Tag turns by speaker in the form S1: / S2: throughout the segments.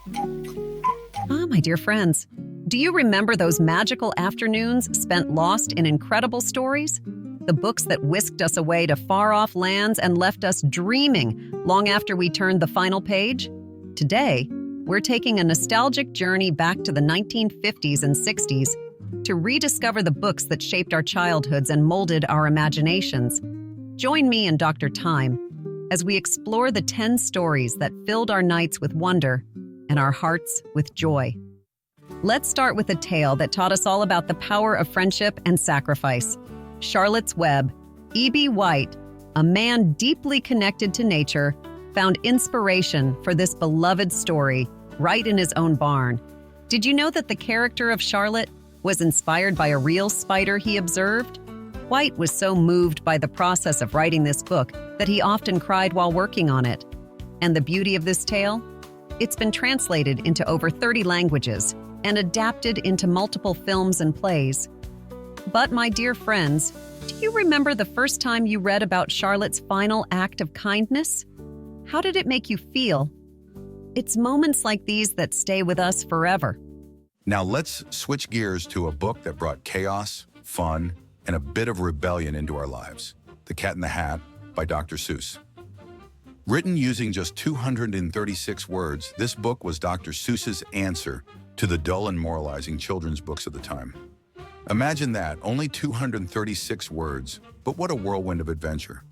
S1: My dear friends, do you remember those magical afternoons spent lost in incredible stories? The books that whisked us away to far-off lands and left us dreaming long after we turned the final page? Today, we're taking a nostalgic journey back to the 1950s and 60s to rediscover the books that shaped our childhoods and molded our imaginations. Join me and Dr. Time as we explore the 10 stories that filled our nights with wonder and our hearts with joy. Let's start with a tale that taught us all about the power of friendship and sacrifice. Charlotte's Web. E.B. White, a man deeply connected to nature, found inspiration for this beloved story right in his own barn. Did you know that the character of Charlotte was inspired by a real spider he observed? White was so moved by the process of writing this book that he often cried while working on it. And the beauty of this tale? It's been translated into over 30 languages and adapted into multiple films and plays. But my dear friends, do you remember the first time you read about Charlotte's final act of kindness? How did it make you feel? It's moments like these that stay with us forever.
S2: Now let's switch gears to a book that brought chaos, fun, and a bit of rebellion into our lives. The Cat in the Hat by Dr. Seuss. Written using just 236 words, this book was Dr. Seuss's answer to the dull and moralizing children's books of the time. Imagine that, only 236 words, but what a whirlwind of adventure.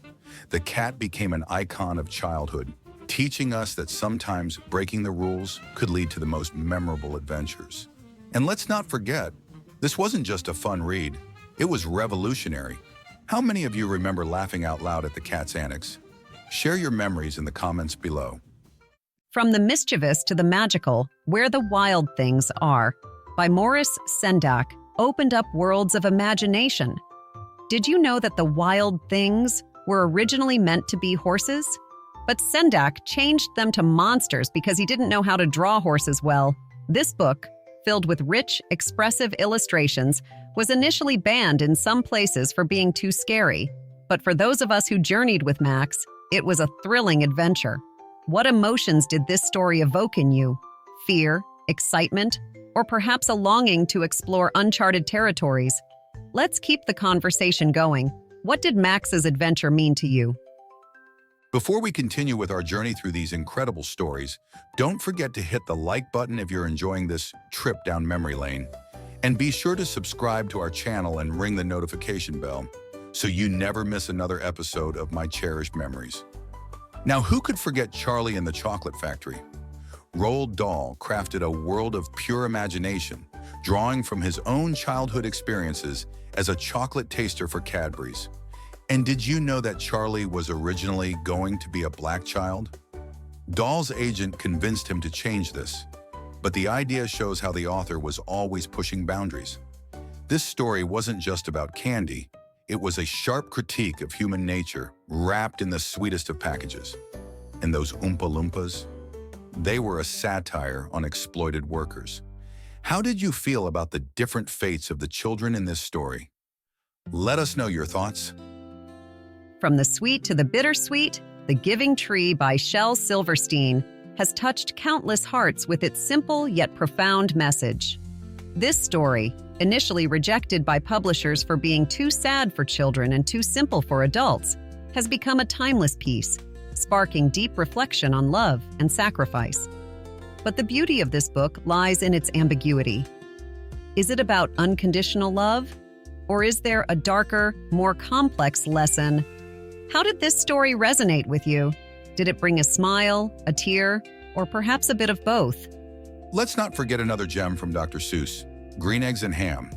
S2: The cat became an icon of childhood, teaching us that sometimes breaking the rules could lead to the most memorable adventures. And let's not forget, this wasn't just a fun read, it was revolutionary. How many of you remember laughing out loud at the cat's antics? Share your memories in the comments below.
S1: From the mischievous to the magical, Where the Wild Things Are, by Maurice Sendak, opened up worlds of imagination. Did you know that the wild things were originally meant to be horses? But Sendak changed them to monsters because he didn't know how to draw horses well. This book, filled with rich, expressive illustrations, was initially banned in some places for being too scary. But for those of us who journeyed with Max, it was a thrilling adventure. What emotions did this story evoke in you? Fear, excitement, or perhaps a longing to explore uncharted territories? Let's keep the conversation going. What did Max's adventure mean to you?
S2: Before we continue with our journey through these incredible stories, don't forget to hit the like button if you're enjoying this trip down memory lane. And be sure to subscribe to our channel and ring the notification bell so you never miss another episode of my cherished memories. Now, who could forget Charlie and the Chocolate Factory? Roald Dahl crafted a world of pure imagination, drawing from his own childhood experiences as a chocolate taster for Cadbury's. And did you know that Charlie was originally going to be a black child? Dahl's agent convinced him to change this, but the idea shows how the author was always pushing boundaries. This story wasn't just about candy, it was a sharp critique of human nature wrapped in the sweetest of packages. And those Oompa Loompas? They were a satire on exploited workers. How did you feel about the different fates of the children in this story? Let us know your thoughts.
S1: From the sweet to the bittersweet, The Giving Tree by Shel Silverstein has touched countless hearts with its simple yet profound message. This story, initially rejected by publishers for being too sad for children and too simple for adults, has become a timeless piece, sparking deep reflection on love and sacrifice. But the beauty of this book lies in its ambiguity. Is it about unconditional love? Or is there a darker, more complex lesson? How did this story resonate with you? Did it bring a smile, a tear, or perhaps a bit of both?
S2: Let's not forget another gem from Dr. Seuss, Green Eggs and Ham.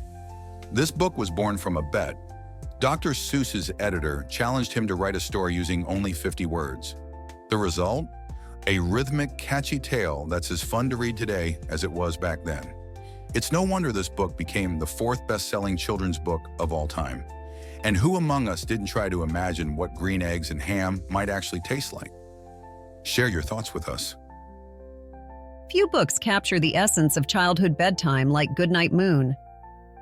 S2: This book was born from a bet. Dr. Seuss's editor challenged him to write a story using only 50 words. The result? A rhythmic, catchy tale that's as fun to read today as it was back then. It's no wonder this book became the 4th best-selling children's book of all time. And who among us didn't try to imagine what green eggs and ham might actually taste like? Share your thoughts with us.
S1: Few books capture the essence of childhood bedtime like Goodnight Moon.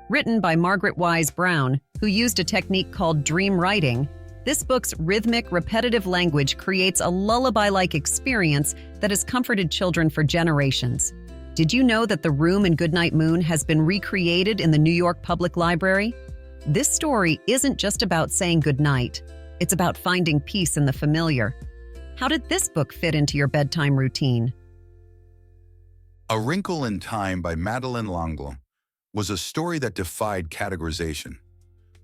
S1: Written by Margaret Wise Brown, who used a technique called dream writing, This book's rhythmic, repetitive language creates a lullaby-like experience that has comforted children for generations. Did you know that the room in Goodnight Moon has been recreated in the New York Public Library? This story isn't just about saying goodnight. It's about finding peace in the familiar. How did this book fit into your bedtime routine?
S2: A Wrinkle in Time by Madeleine L'Engle was a story that defied categorization,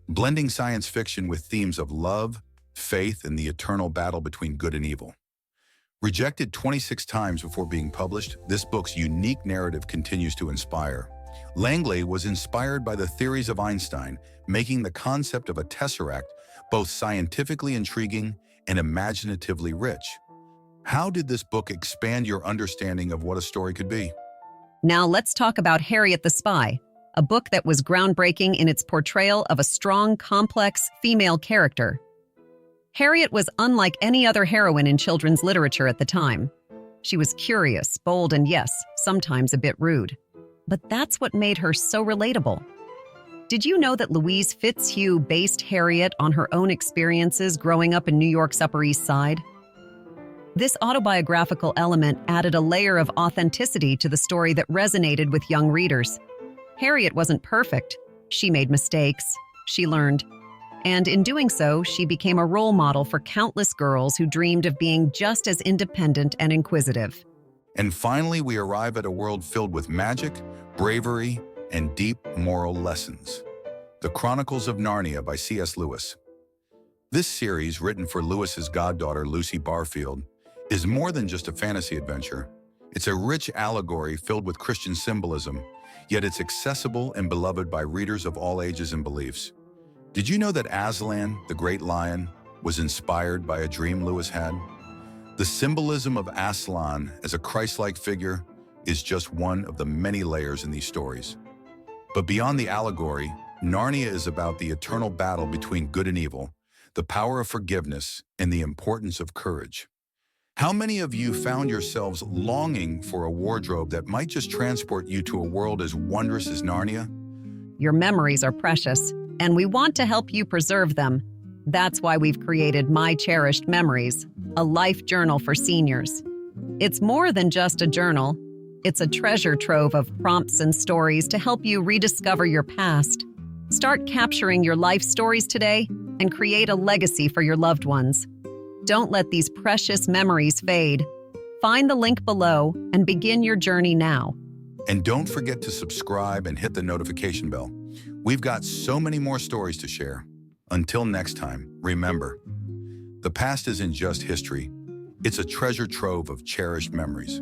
S2: blending science fiction with themes of love, faith, and the eternal battle between good and evil. Rejected 26 times before being published, this book's unique narrative continues to inspire. L'Engle was inspired by the theories of Einstein, making the concept of a tesseract both scientifically intriguing and imaginatively rich. How did this book expand your understanding of what a story could be?
S1: Now let's talk about Harriet the Spy, a book that was groundbreaking in its portrayal of a strong, complex female character. Harriet was unlike any other heroine in children's literature at the time. She was curious, bold, and yes, sometimes a bit rude. But that's what made her so relatable. Did you know that Louise Fitzhugh based Harriet on her own experiences growing up in New York's Upper East Side? This autobiographical element added a layer of authenticity to the story that resonated with young readers. Harriet wasn't perfect. She made mistakes. She learned. And in doing so, she became a role model for countless girls who dreamed of being just as independent and inquisitive.
S2: And finally, we arrive at a world filled with magic, bravery, and deep moral lessons. The Chronicles of Narnia by C.S. Lewis. This series, written for Lewis's goddaughter Lucy Barfield, is more than just a fantasy adventure. It's a rich allegory filled with Christian symbolism, yet it's accessible and beloved by readers of all ages and beliefs. Did you know that Aslan, the great lion, was inspired by a dream Lewis had? The symbolism of Aslan as a Christ-like figure is just one of the many layers in these stories. But beyond the allegory, Narnia is about the eternal battle between good and evil, the power of forgiveness, and the importance of courage. How many of you found yourselves longing for a wardrobe that might just transport you to a world as wondrous as Narnia?
S1: Your memories are precious, and we want to help you preserve them. That's why we've created My Cherished Memories, a life journal for seniors. It's more than just a journal. It's a treasure trove of prompts and stories to help you rediscover your past. Start capturing your life stories today and create a legacy for your loved ones. Don't let these precious memories fade. Find the link below and begin your journey now.
S2: And don't forget to subscribe and hit the notification bell. We've got so many more stories to share. Until next time, remember, the past isn't just history. It's a treasure trove of cherished memories.